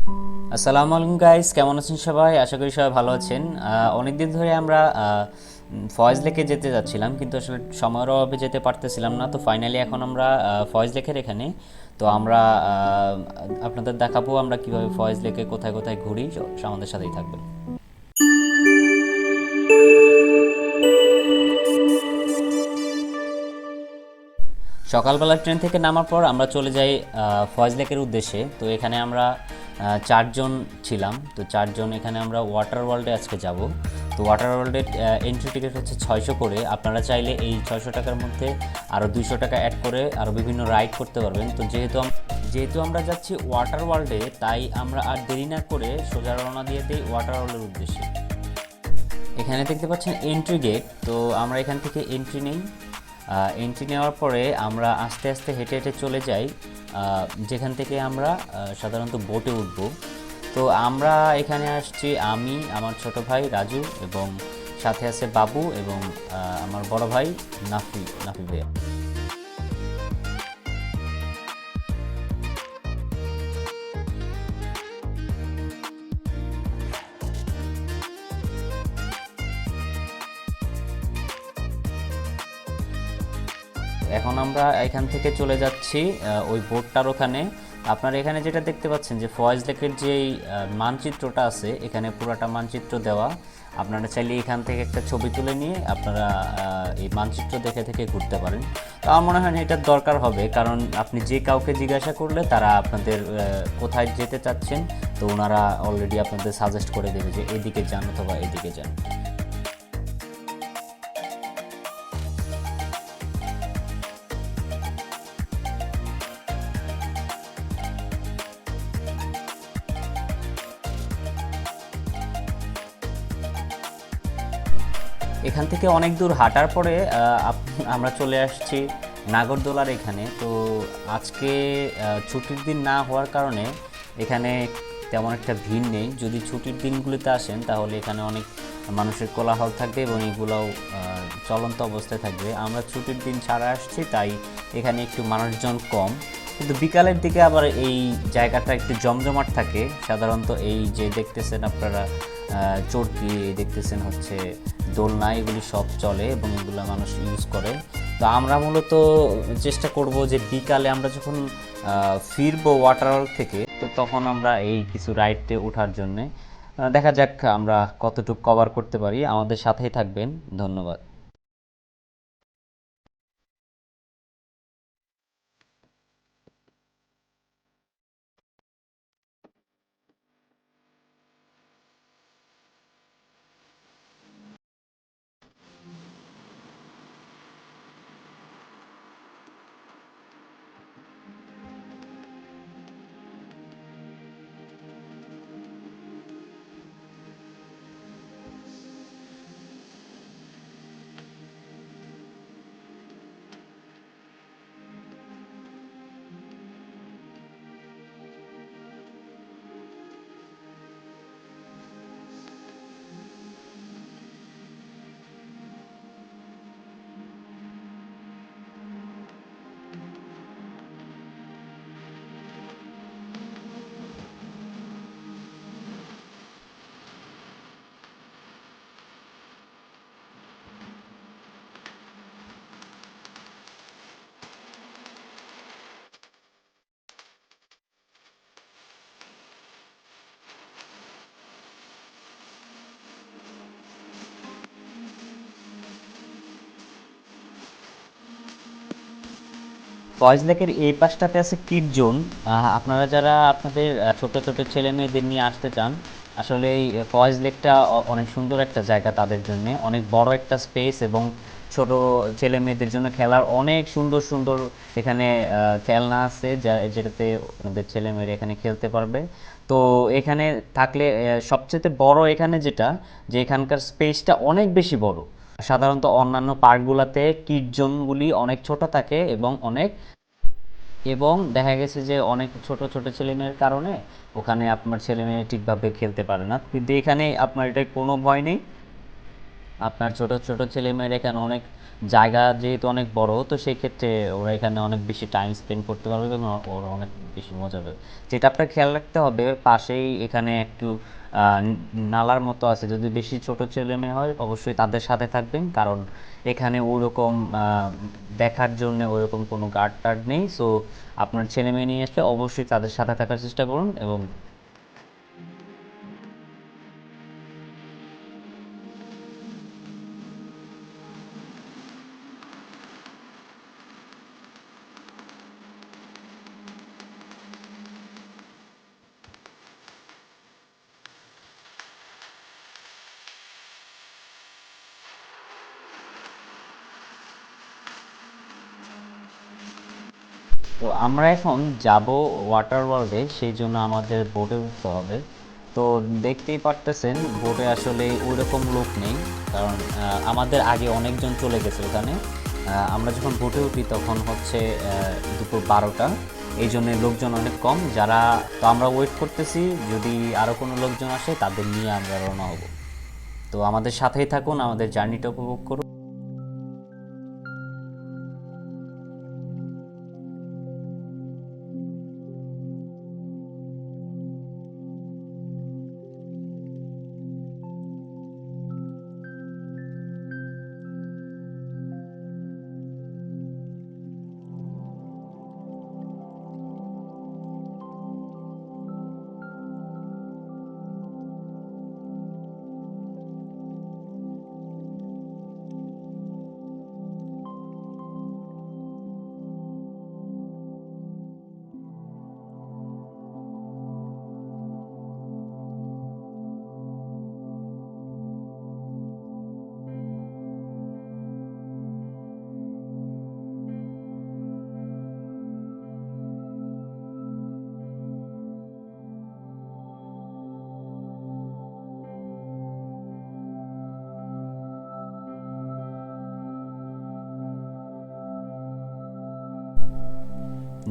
আসসালামু আলাইকুম গাইস, কেমন আছেন সবাই? আশা করি সবাই ভালো আছেন। অনেক দিন ধরে আমরা ফয়েজ লেকে যেতে যাচ্ছিলাম, কিন্তু আসলে সময়ের অভাবে যেতে পারতেছিলাম না। তো ফাইনালি এখন আমরা ফয়েজ লেকের এখানে। তো আমরা আপনাদের দেখাবো আমরা কিভাবে ফয়েজ লেকে কোথায় কোথায় ঘুরি। আমাদের সাথেই থাকবেন। সকালবেলা ট্রেন থেকে নামার পর আমরা চলে যাই ফয়েজ লেকের উদ্দেশ্যে। তো এখানে আমরা চারজন ছিলাম। তো চারজন এখানে আমরা ওয়াটার ওয়ার্ল্ডে আজকে যাব। তো ওয়াটার ওয়ার্ল্ডের এন্ট্রি টিকিট হচ্ছে 600 করে। আপনারা চাইলে এই 600 টাকার মধ্যে আরও 200 টাকা অ্যাড করে আরও বিভিন্ন রাইড করতে পারবেন। তো যেহেতু আমরা যাচ্ছি ওয়াটার ওয়ার্ল্ডে, তাই আমরা আর দেরি না করে সোজা রওনা দিয়ে দিই ওয়াটার ওয়ার্ল্ডের উদ্দেশ্যে। এখানে দেখতে পাচ্ছেন এন্ট্রি গেট। তো আমরা এখান থেকে এন্ট্রি নেই। এন্ট্রি নেওয়ার পরে আমরা আস্তে আস্তে হেঁটে হেঁটে চলে যাই যেখান থেকে আমরা সাধারণত বোটে উঠব। তো আমরা এখানে আসছি, আমি, আমার ছোট ভাই রাজু এবং সাথে আছে বাবু এবং আমার বড় ভাই নাফি নাফি ভাইয়া। এখন আমরা এখান থেকে চলে যাচ্ছি ওই বোর্ডটার ওখানে। আপনারা এখানে যেটা দেখতে পাচ্ছেন যে ফয়েজ লেকের যেই মানচিত্রটা আছে, এখানে পুরাটা মানচিত্র দেওয়া। আপনারা চাইলে এখান থেকে একটা ছবি তুলে নিয়ে আপনারা এই মানচিত্র দেখে থেকে ঘুরতে পারেন। তো আমার মনে হয় না এটার দরকার হবে, কারণ আপনি যে কাউকে জিজ্ঞাসা করলে তারা আপনাদের কোথায় যেতে চাচ্ছেন, তো ওনারা অলরেডি আপনাদের সাজেস্ট করে দেবে যে এদিকে যান অথবা এদিকে যান। এখান থেকে অনেক দূর হাঁটার পরে আমরা চলে আসছি নাগরদোলার এখানে। তো আজকে ছুটির দিন না হওয়ার কারণে এখানে তেমন একটা ভিড় নেই। যদি ছুটির দিনগুলিতে আসেন তাহলে এখানে অনেক মানুষের কোলাহল থাকবে এবং এগুলোও চলন্ত অবস্থায় থাকবে। আমরা ছুটির দিন ছাড়া আসছি, তাই এখানে একটু মানুষজন কম। কিন্তু বিকালের দিকে আবার এই জায়গাটা একটু জমজমাট থাকে। সাধারণত এই যে দেখতেছেন আপনারা চরকি, দেখতেছেন হচ্ছে দোলনা, এগুলি সব চলে এবং এগুলো মানুষ ইউজ করে। তো আমরা মূলত চেষ্টা করব যে বিকালে আমরা যখন ফিরবো ওয়াটার ওয়ার্ল্ড থেকে, তো তখন আমরা এই কিছু রাইডে ওঠার জন্যে দেখা যাক আমরা কতটুকু কভার করতে পারি। আমাদের সাথেই থাকবেন। ধন্যবাদ। ফয়েজ লেকের এই পাশটাতে আছে কিড জোন। আপনারা যারা আপনাদের ছোট ছোট ছেলে মেয়েদের নিয়ে আসতে চান, আসলে এই ফয়েজ লেকটা অনেক সুন্দর একটা জায়গা তাদের জন্য। অনেক বড় একটা স্পেস এবং ছোট ছেলে মেয়েদের জন্য খেলার অনেক সুন্দর সুন্দর এখানে খেলনা আছে, যেটাতে আমাদের ছেলে মেয়েরা এখানে খেলতে পারবে। তো এখানে থাকলে সবচেয়ে বড় এখানে যেটা, যে এখানকার স্পেসটা অনেক বেশি বড়। সাধারণত অন্যান্য পার্কগুলোতে কিড জোনগুলি অনেক ছোট থাকে এবং দেখা গেছে যে অনেক ছোট ছোট ছেলেমেয়ের কারণে ওখানে আপনার ছেলেমেয়ে ঠিকভাবে খেলতে পারে না। কিন্তু এখানে আপনার এটা কোনো ভয় নেই। আপনার ছোট ছোট ছেলেমেয়েরা এখানে অনেক জায়গা যেহেতু অনেক বড়, তো সেই ক্ষেত্রে ওরা এখানে অনেক বেশি টাইম স্পেন্ড করতে পারবে এবং ওরা অনেক বেশি মজা পাবে। যেটা আপনার খেয়াল রাখতে হবে, পাশেই এখানে একটু নালার মতো আছে। যদি বেশি ছোট ছেলেমেয়ে হয় অবশ্যই তাদের সাথে থাকবেন, কারণ এখানে ওরকম দেখার জন্য ওরকম কোনো গার্ড টার্ড নেই। সো আপনার ছেলে মেয়ে নিয়ে আসলে অবশ্যই তাদের সাথে থাকার চেষ্টা করুন। এবং তো আমরা এখন যাব ওয়াটার ওয়ার্ল্ডে, সেই জন্য আমাদের বোটে উঠতে হবে। তো দেখতেই পারতেছেন বোটে আসলে ওইরকম লোক নেই, কারণ আমাদের আগে অনেকজন চলে গেছে ওখানে। আমরা যখন বোটে উঠি তখন হচ্ছে দুপুর 12টা, এই জন্য লোকজন অনেক কম যারা। তো আমরা ওয়েট করতেছি, যদি আরও কোনো লোকজন আসে তাদের নিয়ে আমরা রওনা হব। তো আমাদের সাথেই থাকুন, আমাদের জার্নিটা উপভোগ করুন।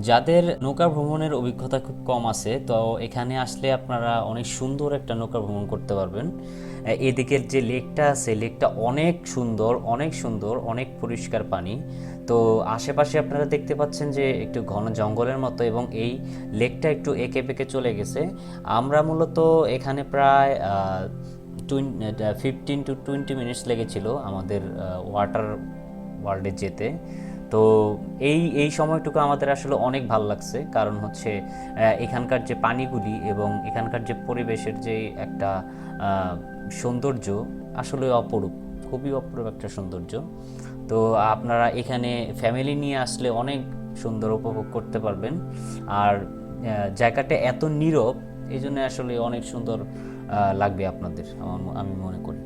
যাদের নৌকা ভ্রমণের অভিজ্ঞতা খুব কম আছে, তো এখানে আসলে আপনারা অনেক সুন্দর একটা নৌকা ভ্রমণ করতে পারবেন। এদিকের যে লেকটা আছে, লেকটা অনেক সুন্দর, অনেক সুন্দর, অনেক পরিষ্কার পানি। তো আশেপাশে আপনারা দেখতে পাচ্ছেন যে একটু ঘন জঙ্গলের মতো, এবং এই লেকটা একটু এঁকে বেঁকে চলে গেছে। আমরা মূলত এখানে প্রায় 15 to 20 মিনিটস লেগেছিল আমাদের ওয়াটার ওয়ার্ল্ডে যেতে। তো এই এই সময়টুকু আমাদের আসলে অনেক ভালো লাগছে, কারণ হচ্ছে এখানকার যে পানিগুলি এবং এখানকার যে পরিবেশের যে একটা সৌন্দর্য, আসলে অপরূপ, খুবই অপরূপ একটা সৌন্দর্য। তো আপনারা এখানে ফ্যামিলি নিয়ে আসলে অনেক সুন্দর উপভোগ করতে পারবেন। আর জায়গাটা এত নীরব, এই জন্য আসলে অনেক সুন্দর লাগবে আপনাদের, আমি মনে করি।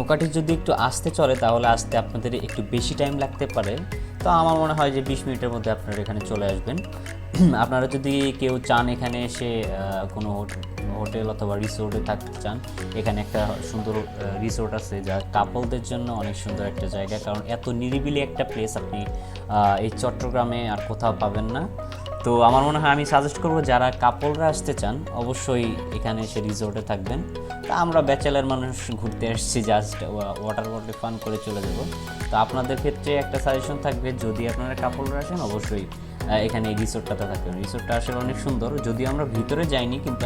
নৌকাটি যদি একটু আসতে চলে তাহলে আসতে আপনাদের একটু বেশি টাইম লাগতে পারে। তো আমার মনে হয় যে 20 মিনিটের মধ্যে আপনারা এখানে চলে আসবেন। আপনারা যদি কেউ চান এখানে এসে কোনো হোটেল অথবা রিসোর্টে থাকতে চান, এখানে একটা সুন্দর রিসোর্ট আছে যা কাপলদের জন্য অনেক সুন্দর একটা জায়গা, কারণ এত নিরিবিলি একটা প্লেস আপনি এই চট্টগ্রামে আর কোথাও পাবেন না। তো আমার মনে হয় আমি সাজেস্ট করবো যারা কাপলরা আসতে চান অবশ্যই এখানে এসে রিসোর্টে থাকবেন। তা আমরা ব্যাচেলার মানুষ ঘুরতে আসছি, জাস্ট ওয়াটার বটলে ফান করে চলে যাব। তো আপনাদের ক্ষেত্রে একটা সাজেশন থাকবে, যদি আপনারা কাপলরা আসেন অবশ্যই এখানে এই রিসোর্টটাতে থাকবেন। রিসোর্টটা আসলে অনেক সুন্দর, যদিও আমরা ভিতরে যাইনি, কিন্তু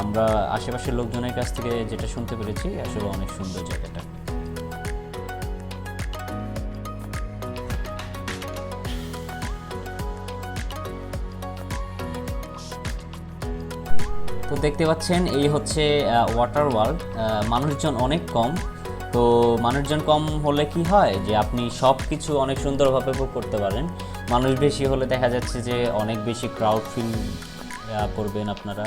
আমরা আশেপাশের লোকজনের কাছ থেকে যেটা শুনতে পেরেছি আসলে অনেক সুন্দর জায়গাটা। তো দেখতে পাচ্ছেন এই হচ্ছে ওয়াটার ওয়ার্ল্ড। মানুষজন অনেক কম, তো মানুষজন কম হলে কি হয় যে আপনি সব কিছু অনেক সুন্দরভাবে উপভোগ করতে পারেন। মানুষ বেশি হলে দেখা যাচ্ছে যে অনেক বেশি ক্রাউড ফিল করবেন আপনারা,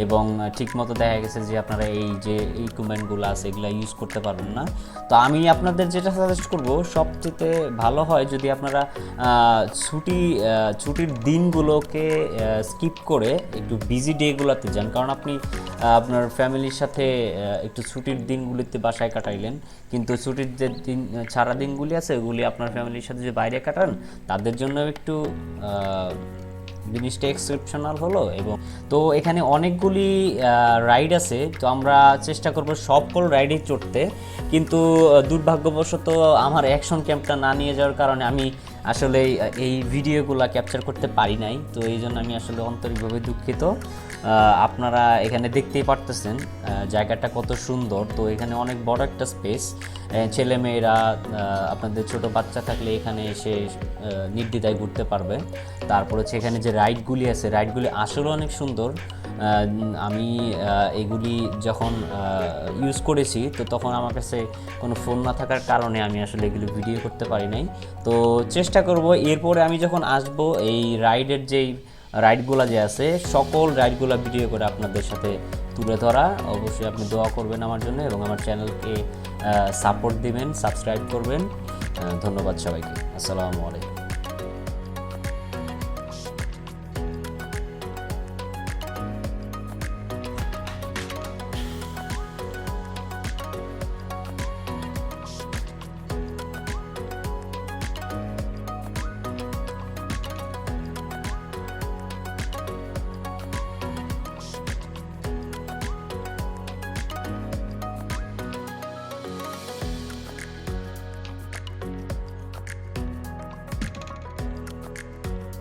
এবং ঠিকমতো দেখা গেছে যে আপনারা এই যে ইকুইপমেন্টগুলো আছে এগুলো ইউজ করতে পারবেন না। তো আমি আপনাদের যেটা সাজেস্ট করব, সবচেয়ে ভালো হয় যদি আপনারা ছুটির দিনগুলোকে স্কিপ করে একটু বিজি ডেগুলোতে যান, কারণ আপনি আপনার ফ্যামিলির সাথে একটু ছুটির দিনগুলিতে বাসায় কাটাইলেন, কিন্তু ছুটির যে দিন ছাড়া দিনগুলি আছে ওগুলি আপনার ফ্যামিলির সাথে যে বাইরে কাটান তাদের জন্য একটু জিনিসটা এক্সেপশনাল হলো। এবং তো এখানে অনেকগুলি রাইড আছে, তো আমরা চেষ্টা করব সকল রাইডে চড়তে, কিন্তু দুর্ভাগ্যবশত আমার অ্যাকশন ক্যাম্পটা না নিয়ে যাওয়ার কারণে আমি আসলে এই ভিডিওগুলো ক্যাপচার করতে পারি নাই। তো এই জন্য আমি আসলে আন্তরিকভাবে দুঃখিত। আপনারা এখানে দেখতেই পারতেছেন জায়গাটা কত সুন্দর। তো এখানে অনেক বড় একটা স্পেস, ছেলেমেয়েরা আপনাদের ছোট বাচ্চা থাকলে এখানে এসে নির্দ্বিধায় ঘুরতে পারবে। তারপর হচ্ছে এখানে যে রাইডগুলি আছে রাইডগুলি আসলে অনেক সুন্দর। আমি এগুলি যখন ইউজ করেছি তো তখন আমার কাছে কোনো ফোন না থাকার কারণে আমি আসলে এগুলি ভিডিও করতে পারি নাই। তো চেষ্টা করব এরপরে আমি যখন আসব এই রাইডের যেই রাইডগুলো যে আছে সকল রাইডগুলো ভিডিও করে আপনাদের সাথে তুলে ধরা। অবশ্যই আপনি দোয়া করবেন আমার জন্য এবং আমার চ্যানেলকে সাপোর্ট দিবেন, সাবস্ক্রাইব করবেন। ধন্যবাদ সবাইকে। আসসালামু আলাইকুম।